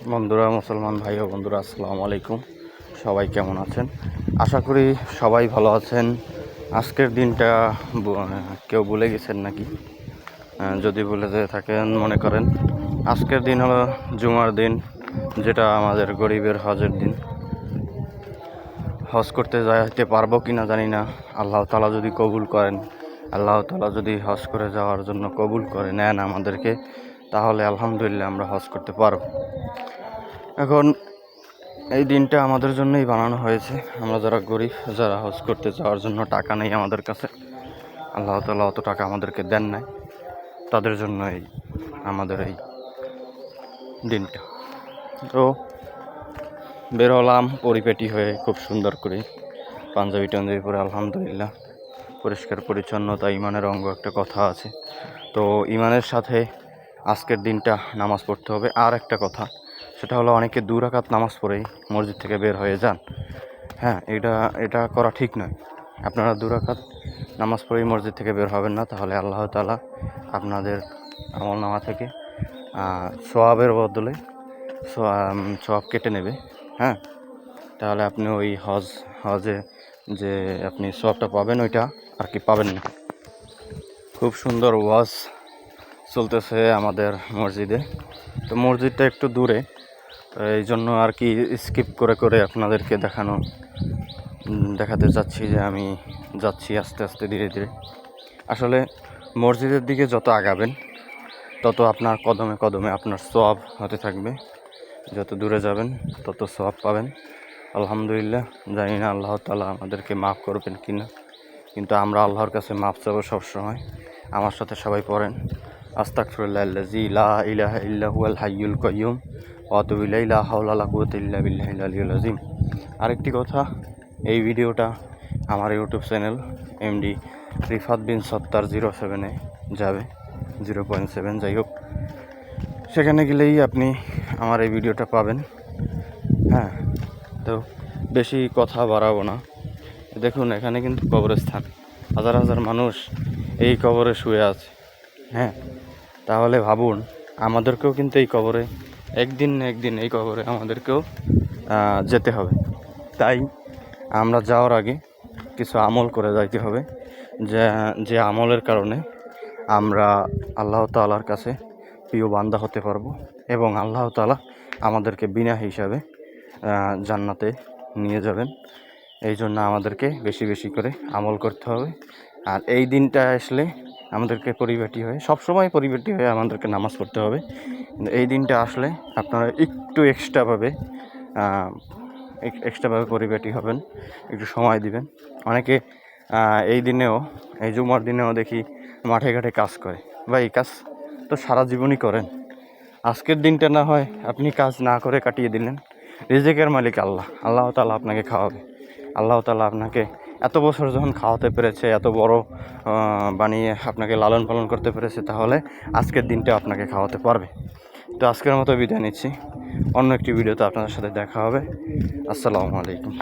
বন্ধুরা, মুসলমান ভাই ও বন্ধুরা, আসসালামু আলাইকুম। সবাই কেমন আছেন? আশা করি সবাই ভালো আছেন। আজকের দিনটা কেউ ভুলে গেছেন নাকি? যদি ভুলে যেয়ে থাকেন, মনে করেন আজকের দিন হলো জুমার দিন, যেটা আমাদের গরিবের হজের দিন। হজ করতে যাইতে পারবো কি না জানি না। আল্লাহ তাআলা যদি কবুল করেন, আল্লাহ তাআলা যদি হজ করে যাওয়ার জন্য কবুল করে নেন আমাদেরকে, তাহলে আলহামদুলিল্লাহ আমরা হজ করতে পারব। এখন এই দিনটা আমাদের জন্যই বানানো হয়েছে। আমরা যারা গরিব, যারা হজ করতে যাওয়ার জন্য টাকা নেই আমাদের কাছে, আল্লাহ তাআলা অত টাকা আমাদেরকে দেন নাই, তাদের জন্য আমাদের এই দিনটা। তো বের হলাম পরিপাটি হয়ে, খুব সুন্দর করে পাঞ্জাবি টাঞ্জাবি পরে, আলহামদুলিল্লাহ। পরিষ্কার পরিচ্ছন্নতা ইমানের অঙ্গ, একটা কথা আছে। তো ইমানের সাথে আজকের দিনটা নামাজ পড়তে হবে। আর একটা কথা, সেটা হলো অনেকে 2 রাকাত নামাজ পড়েই মসজিদ থেকে বের হয়ে যান। হ্যাঁ, এটা করা ঠিক নয়। আপনারা 2 রাকাত নামাজ পড়েই মসজিদ থেকে বের হবেন না, তাহলে আল্লাহ তাআলা আপনাদের আমলনামা থেকে সওয়াবের বদলে সওয়াব কেটে নেবে। হ্যাঁ, তাহলে আপনি ওই হজে যে আপনি সওয়াবটা পাবেন, ওইটা আর কি পাবেন না। খুব সুন্দর ওয়াজ চলতেছে আমাদের মসজিদে। তো মসজিদটা একটু দূরে, এই জন্য আর কি স্কিপ করে করে আপনাদেরকে দেখাতে চাচ্ছি যে আমি যাচ্ছি আস্তে আস্তে, ধীরে ধীরে। আসলে মসজিদের দিকে যত আগাবেন, তত আপনার কদমে কদমে আপনার সওয়াব হতে থাকবে। যত দূরে যাবেন তত সওয়াব পাবেন। আলহামদুলিল্লাহ। জানি না আল্লাহ তাআলা আমাদেরকে মাফ করবেন কি না, কিন্তু আমরা আল্লাহর কাছে মাফ চাবো সবসময়। আমার সাথে সবাই পড়েন, আস্তাগফিরুল্লাহাল্লাযী লা ইলাহা ইল্লা হুয়াল হাইয়ুল কাইয়্যুম ওয়া আতুবু ইলাইহি, লা হাওলা ওয়ালা কুওয়াতা ইল্লা বিল্লাহিল আলিয়্যিল আযীম। আরেকটি কথা, এই ভিডিওটা আমার ইউটিউব চ্যানেল এমডি রিফাত বিন সত্তার 07-এ যাবে, 0.7, যাই হোক, সেখানে গেলেই আপনি আমার এই ভিডিওটা পাবেন। হ্যাঁ, তো বেশি কথা বাড়াবো না। দেখুন, এখানে কিন্তু কবরস্থান, হাজার হাজার মানুষ এই কবরে শুয়ে আছে। হ্যাঁ, তাহলে ভাবুন, আমাদেরকেও কিন্তু এই কবরে একদিন না একদিন, এই কবরে আমাদেরকেও যেতে হবে। তাই আমরা যাওয়ার আগে কিছু আমল করে যাইতে হবে, যে আমলের কারণে আমরা আল্লাহ তাআলার কাছে প্রিয় বান্দা হতে পারবো, এবং আল্লাহ তাআলা আমাদেরকে বিনা হিসাবে জান্নাতে নিয়ে যাবেন। এই জন্য আমাদেরকে বেশি বেশি করে আমল করতে হবে। আর এই দিনটা আসলে আমাদেরকে পরিপাটি হয়ে, সবসময় পরিপাটি হয়ে আমাদেরকে নামাজ পড়তে হবে, কিন্তু এই দিনটা আসলে আপনারা একটু এক্সট্রাভাবে পরিপাটি হবেন, একটু সময় দিবেন। অনেকে এই দিনেও, এই জুমার দিনেও দেখি মাঠে ঘাটে কাজ করে। ভাই, কাজ তো সারা জীবনই করেন, আজকের দিনটা না হয় আপনি কাজ না করে কাটিয়ে দিলেন। রিজিকের মালিক আল্লাহ, আল্লাহ তাআলা আপনাকে খাওয়াবে। আল্লাহ তাআলা আপনাকে এত বছর যখন খাওয়াতে পেরেছে, এত বড় বানিয়ে আপনাকে লালন পালন করতে পেরেছে, তাহলে আজকের দিনটা আপনাকে খাওয়াতে পারবে। তো আজকের মতো বিদায় নিচ্ছি। অন্য একটি ভিডিওতে আপনাদের সাথে দেখা হবে। আসসালামু আলাইকুম।